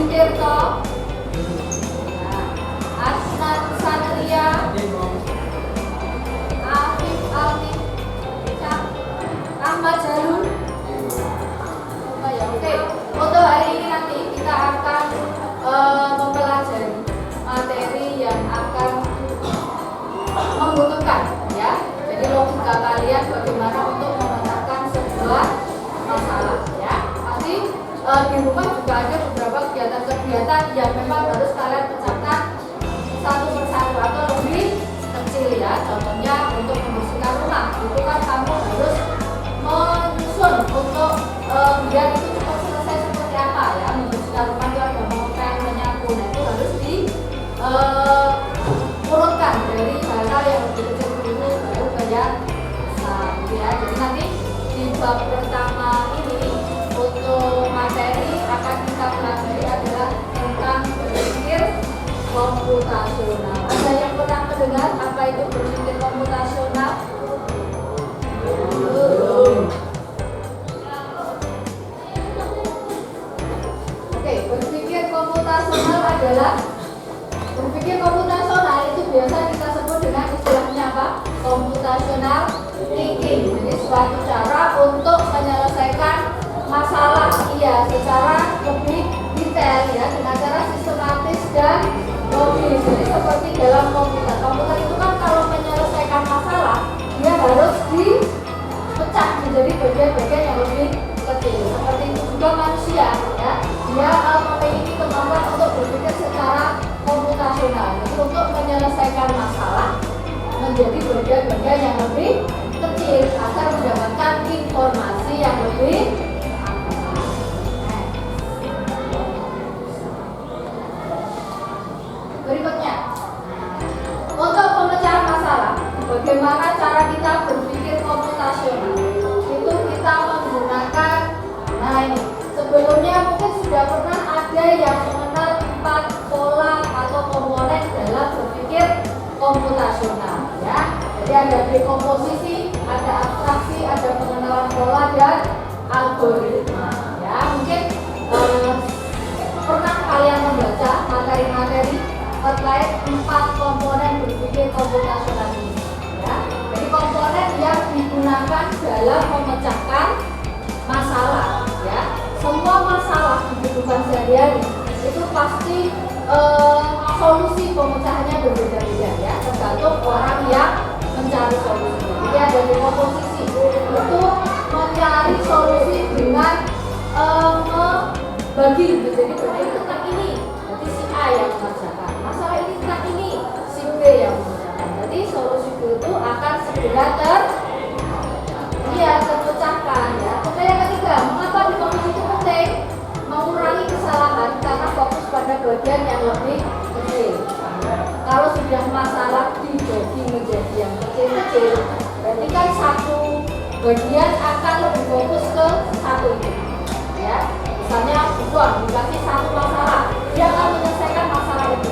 Tirto, Asnat Satria, Afif Almi, Ahmad Jalul. Oke, untuk hari ini nanti kita akan mempelajari materi yang akan membutuhkan, ya. Jadi logika kalian bagaimana untuk memecahkan sebuah masalah, ya. Pasti di rumah juga ada beberapa kegiatan-kegiatan yang memang harus kalian pecahkan satu persatu atau lebih kecil, ya. Contohnya untuk membersihkan rumah, itu kan kamu harus menyusun untuk biar itu cepat selesai seperti apa, ya. Membersihkan rumah itu ada mengepel, menyapu, nah itu harus di urutkan dari hal-hal yang lebih kecil dulu baru ke yang besar, ya. Jadi nanti di bab pertama ini untuk materi akan kita pelajari adalah tentang berpikir komputasional. Ada yang pernah mendengar apa itu berpikir komputasional? Oke, berpikir komputasional adalah berpikir komputasional itu biasa kita sebut dengan istilahnya apa? Computational thinking. Jadi suatu cara untuk menyelesaikan masalah, iya, secara lebih detail, ya, dengan cara sistematis dan logis. Jadi seperti dalam komputer. Komputer itu kan kalau menyelesaikan masalah dia harus dipecah menjadi bagian-bagian yang lebih kecil. Seperti itu juga manusia, ya. Dia memiliki kemampuan untuk berpikir secara komputasional. Jadi untuk menyelesaikan masalah menjadi bagian-bagian yang lebih kecil agar mendapatkan informasi yang lebih berikutnya. Untuk pemecahan masalah, bagaimana cara kita berpikir komputasional? Itu kita menggunakan, nah ini, sebelumnya mungkin sudah pernah ada yang mengenal 4 pola atau komponen dalam berpikir komputasional, ya. Jadi ada dekomposisi, ada abstraksi, ada pengenalan pola dan algoritma, ya. Mungkin pernah kalian membaca materi-materi terkait 4 komponen berpikir komputasional ini, ya. Jadi komponen yang digunakan dalam memecahkan masalah, ya. Semua masalah di kehidupan sehari-hari itu pasti solusi pemecahannya berbeda-beda, ya, tergantung orang yang mencari solusi. Jadi ada dekomposisi, itu mencari solusi dengan membagi menjadi bagian tentang ini. Jadi si A yang mengerjakan masalah ini, tentang ini si B yang mengerjakan. Jadi solusi itu akan segera terpecahkan, ya. Kemudian yang ketiga, mengapa dekomposisi itu penting? Mengurangi kesalahan karena fokus pada bagian yang lebih kecil. Kalau sudah masalah dibagi menjadi yang kecil-kecil, berarti kan satu bagian akan lebih fokus ke satu itu, ya. Misalnya uang dikasih satu masalah, dia akan menyelesaikan masalah itu.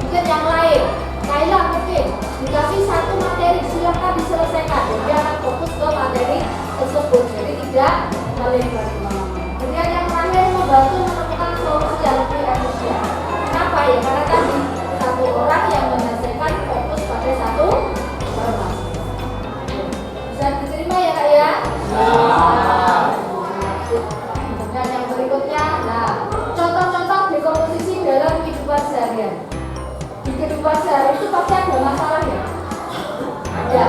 Mungkin yang lain, Kaila mungkin dikasih satu materi, silakan diselesaikan, dia akan fokus ke materi tersebut, jadi tidak melebar kemana-mana. Kemudian yang terakhir, membantu menemukan solusi yang lebih efisien. Kenapa, ya? Karena tadi satu orang yang menyelesaikan fokus pada satu permasalahan. Bisa diterima ya, Kak, ya? Dan yang berikutnya, nah, contoh-contoh dekomposisi dalam kehidupan sehari-hari. Di kehidupan sehari itu pasti ada masalah, ya? Ada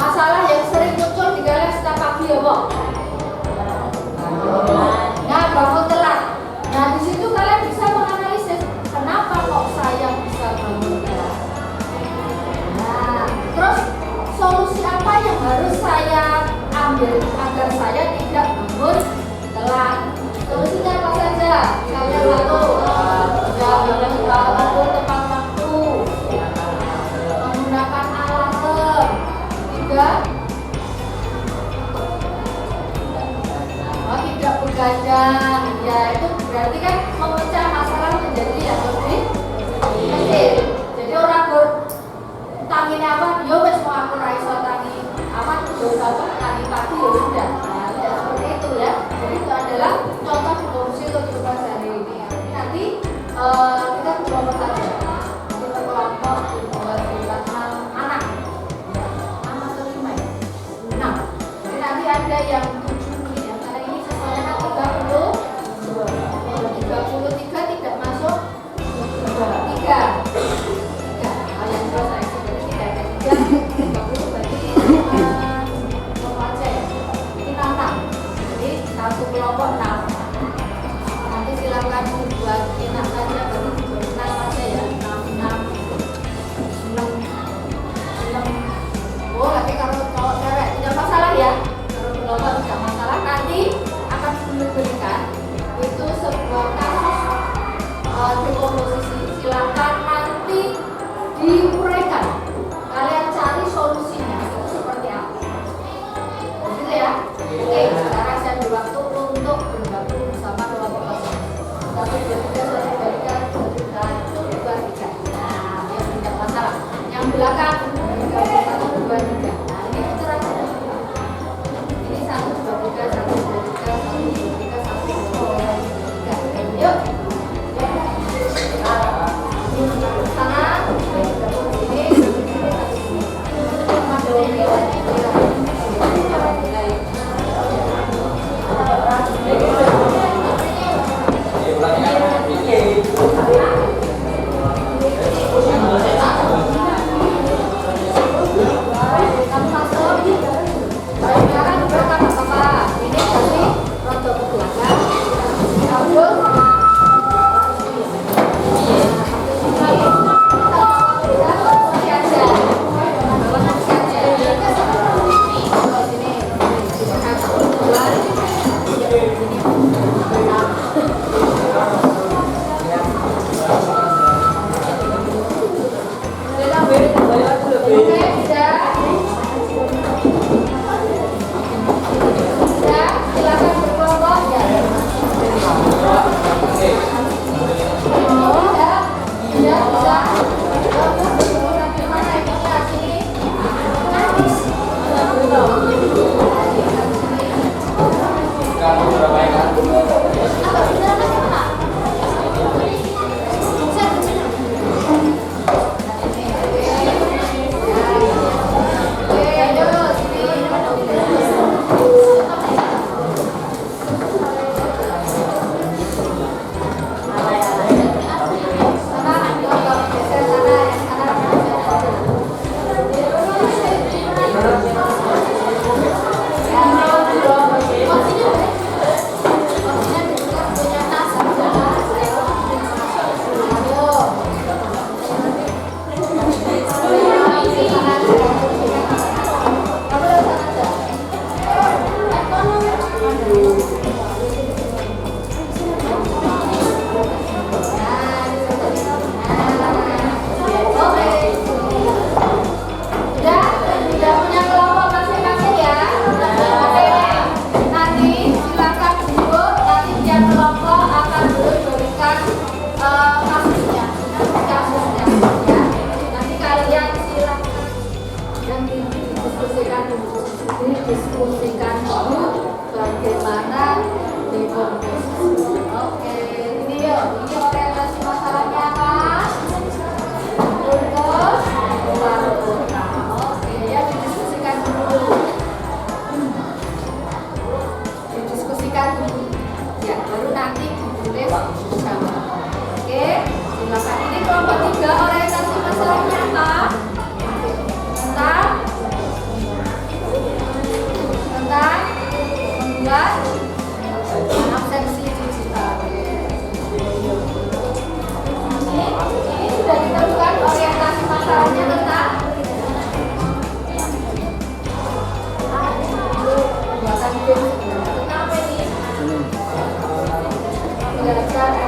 masalah yang sering muncul di kalian setiap pagi, ya, Pak? Nah, bangun telat. Nah, di situ kalian bisa menganalisis kenapa kok saya bisa bangun telat. Nah, terus solusi apa yang harus saya ambil agar saya tidak bangun telat? Solusinya apa saja? Misalnya satu, bangun tepat waktu, menggunakan alarm. 3, tidak begadang, ya, itu berarti kan memecah masalah menjadi yang lebih kecil. Jadi orang tangi apa, yo wes mau aku raiso tangi aman, yo apa tangi pagi, ya sudah. Nah, seperti itu, ya. Jadi itu adalah contoh dekomposisi untuk kehidupan sehari-hari. Diskusikan dulu bagaimana dekomposisi. Oke, ini yuk, ini orientasi masalahnya apa? Glukosa, glukosa. Oke, ya didiskusikan dulu. Didiskusikan dulu. Ya, baru nanti ditulis bersama. Oke, silakan. Ini kelompok 3 orientasi masalahnya apa? Tentang membuat absensi digital. Ini sudah ditentukan orientasi masalahnya tentang pembuatan game. Tentang apa ini? Belajar cara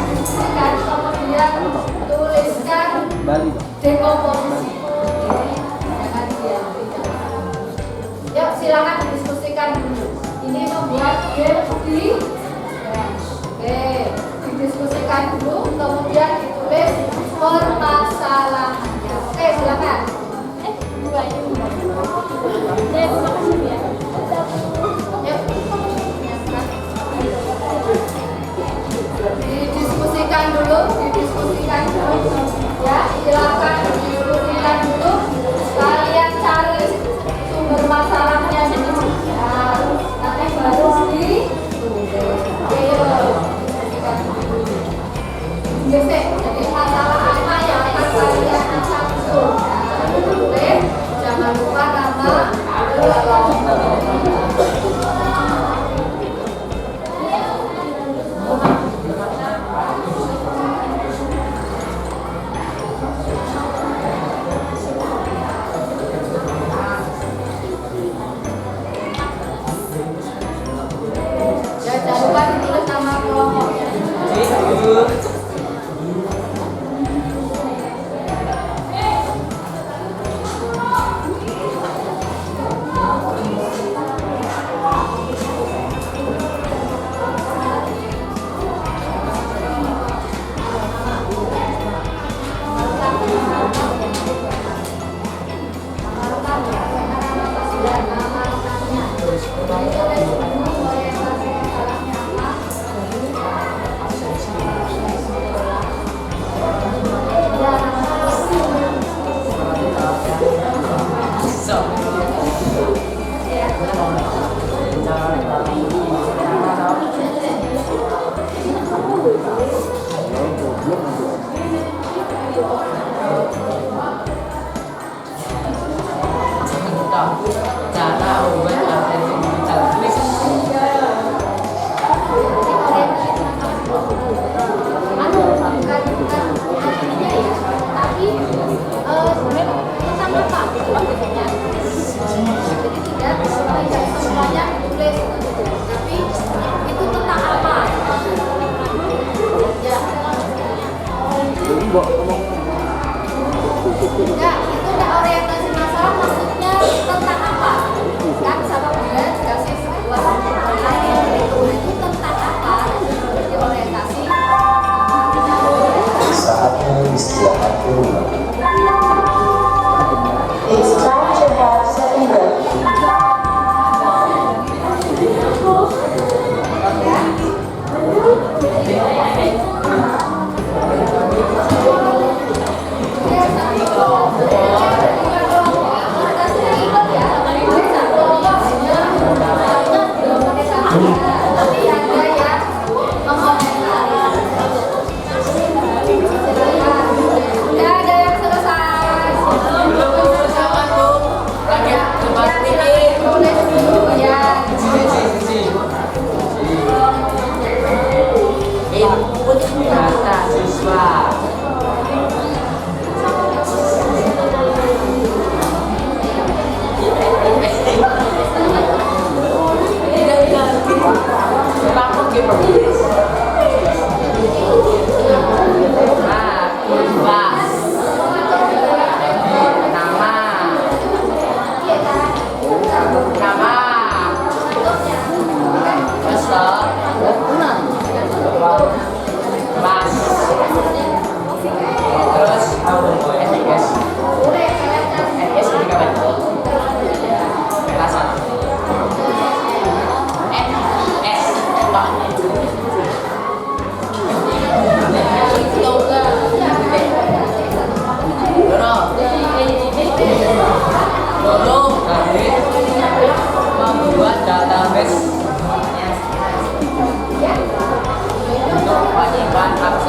diskusikan, kemudian tuliskan dekomposisi. Yuk silakan didiskusikan dulu. Ini membuat game di didiskusikan dulu, kemudian ditulis permasalahannya. Oke, silakan. Didiskusikan dulu. Ya, silakan ditulis.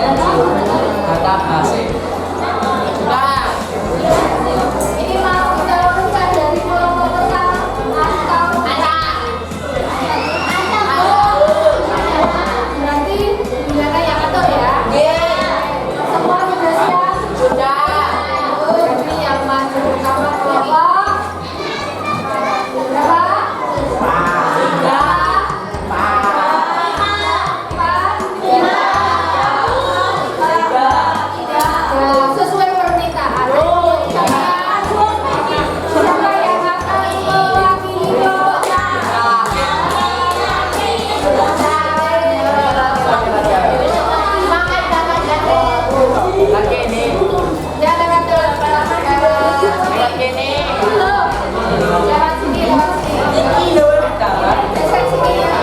database. Sudah. Ini mau dicalonkan dari kelompok pertama atau berarti gimana yang atur ya? Semua sudah siap? Sudah. Jadi yang maju pertama kelompok berapa? Sesuai permintaan. Siapa yang akan mewakili kelompoknya? Lagi ini. Jangan atur. Lagi ini. Lewat sini, lewat sini. Lewat sini ya.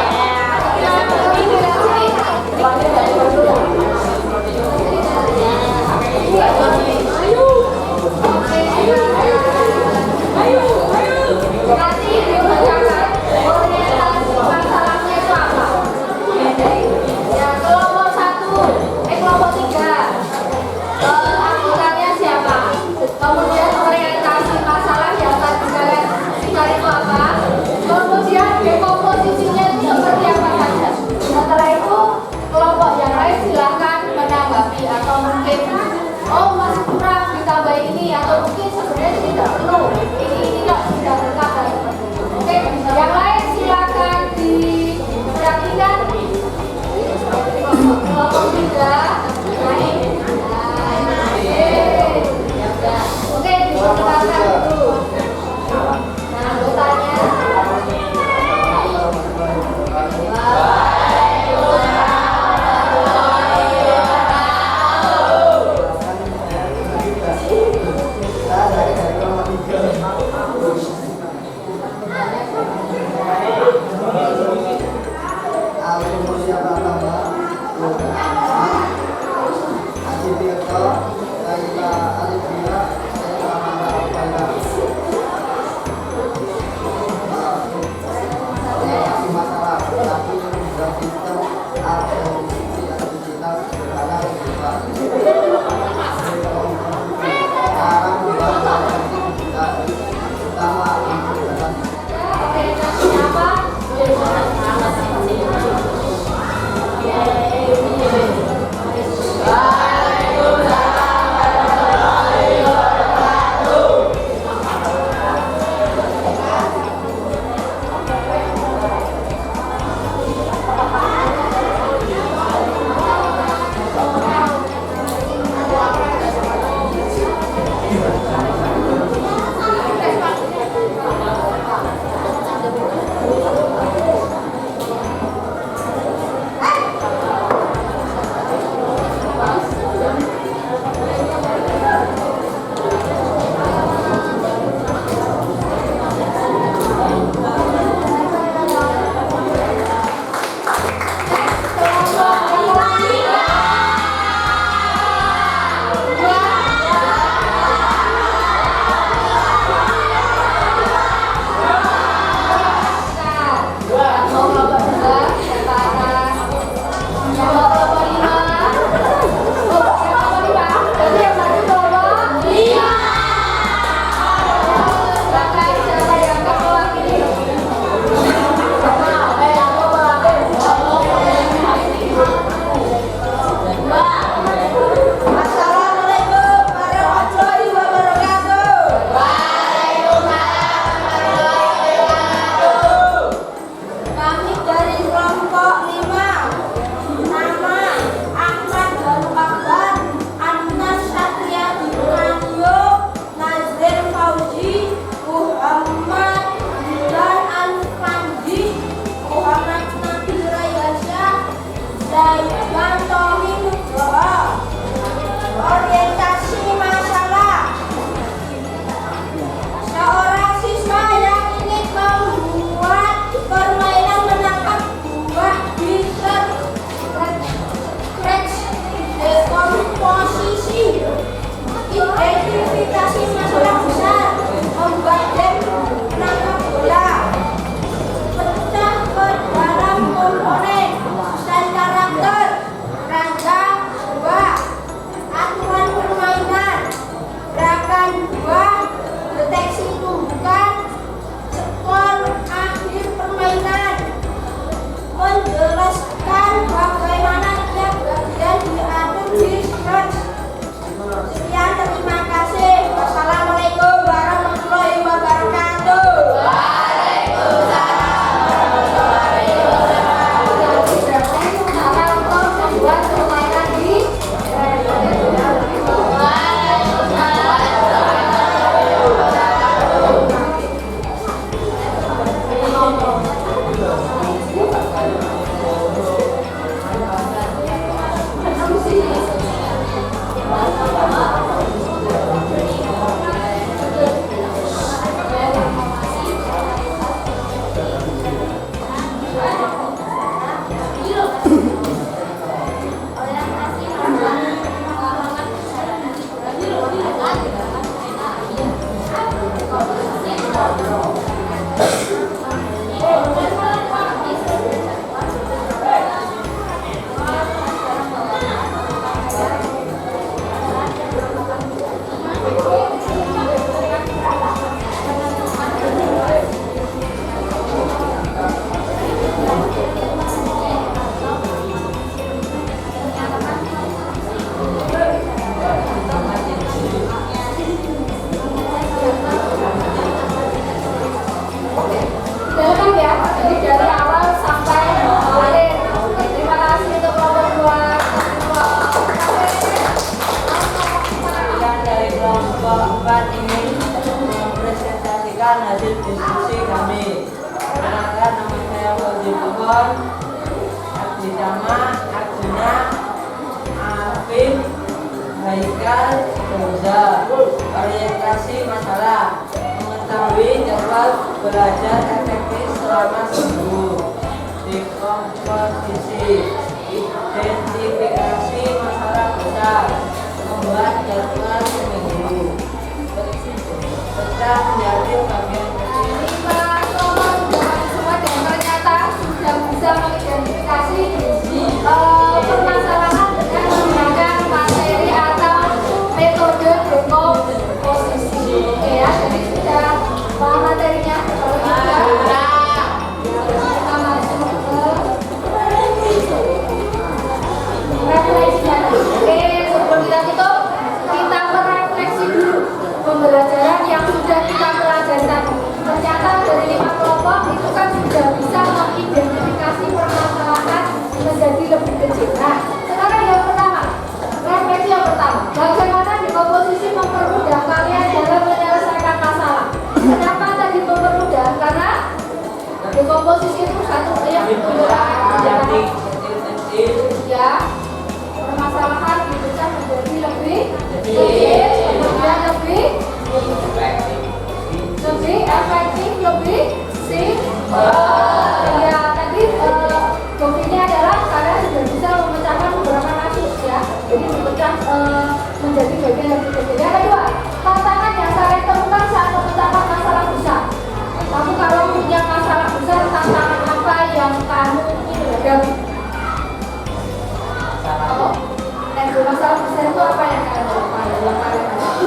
Nanti dibacakan orientasi masalahnya itu apa? Ya, kelompok 1, kelompok 3. Anggotanya siapa? Kemudian orientasi masalah yang tadi kalian cari itu apa? Kemudian dekomposisinya itu seperti apa saja? Setelah itu kelompok yang lain silahkan menanggapi atau mungkin masih kurang ditambah ini atau mungkin sebenarnya tidak perlu ini tidak berkata seperti itu. Oke, yang lain silahkan diperhatikan. Kelompok 3 naik. Oke, diperkenalkan dulu. Nah, anggotanya. komponen dan karakter Arjuna, Afif, Haikal, Roza. Orientasi masalah, mengetahui jadwal belajar efektif selama seminggu. Dekomposisi, identifikasi masalah besar, membuat jadwal seminggu. Pecah menjadi bagian kecil. Semua dan ternyata sudah bisa mengidentifikasi permasalahan dengan menggunakan materi atau metode dekomposisi. Oke ya, jadi sudah paham materinya. Kalau sudah, kita masuk ke refleksinya. Oke, sebelum kita tutup, kita merefleksi dulu pembelajaran yang sudah kita pelajari tadi. Ternyata dari 5 kelompok itu kan sudah bisa mengidentifikasi permasalahan menjadi lebih kecil. Nah, sekarang yang pertama, refleksi yang pertama, bagaimana dekomposisi mempermudah kalian dalam menyelesaikan masalah. Kenapa tadi mempermudah? Karena dekomposisi itu satu yang Menjadi kecil-kecil. ya, permasalahan dipecah menjadi lebih kecil, kemudian lebih efektif, lebih simpel. Ya, tadi poinnya adalah kalian sudah bisa memecahkan beberapa kasus ya. Jadi memecah menjadi bagian yang lebih kecil. Yang kedua, tantangan yang kalian temukan saat memecahkan masalah besar. Kamu kalau punya masalah besar, tantangan apa yang kamu hadapi? Apa? Masalah besar itu apa yang kalian hadapi?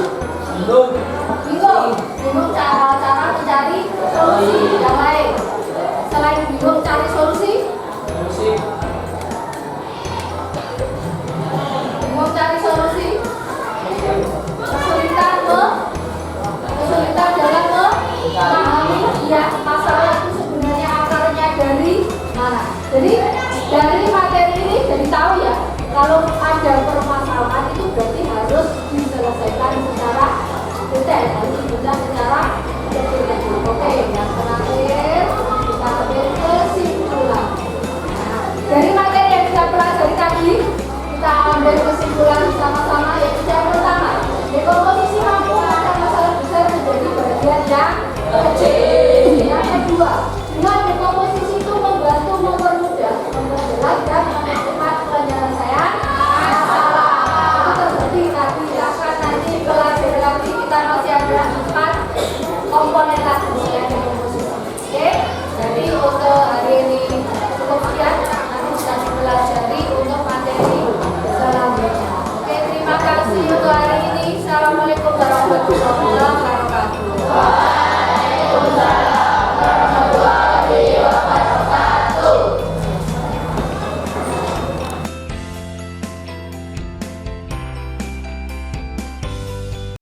Bingung cara mencari solusi yang lain. Selain bingung cari solusi, bingung cari solusi, kesulitan dalam memahami ya masalah itu sebenarnya akarnya dari mana. Jadi dari materi ini jadi tahu ya, kalau ada permasalahan itu berarti harus diselesaikan secara detail, harus dibaca secara detail. Oke, yang terakhir kita ambil kesimpulan. Nah, dari materi yang kita pelajari tadi, kita ambil kesimpulan bersama-sama.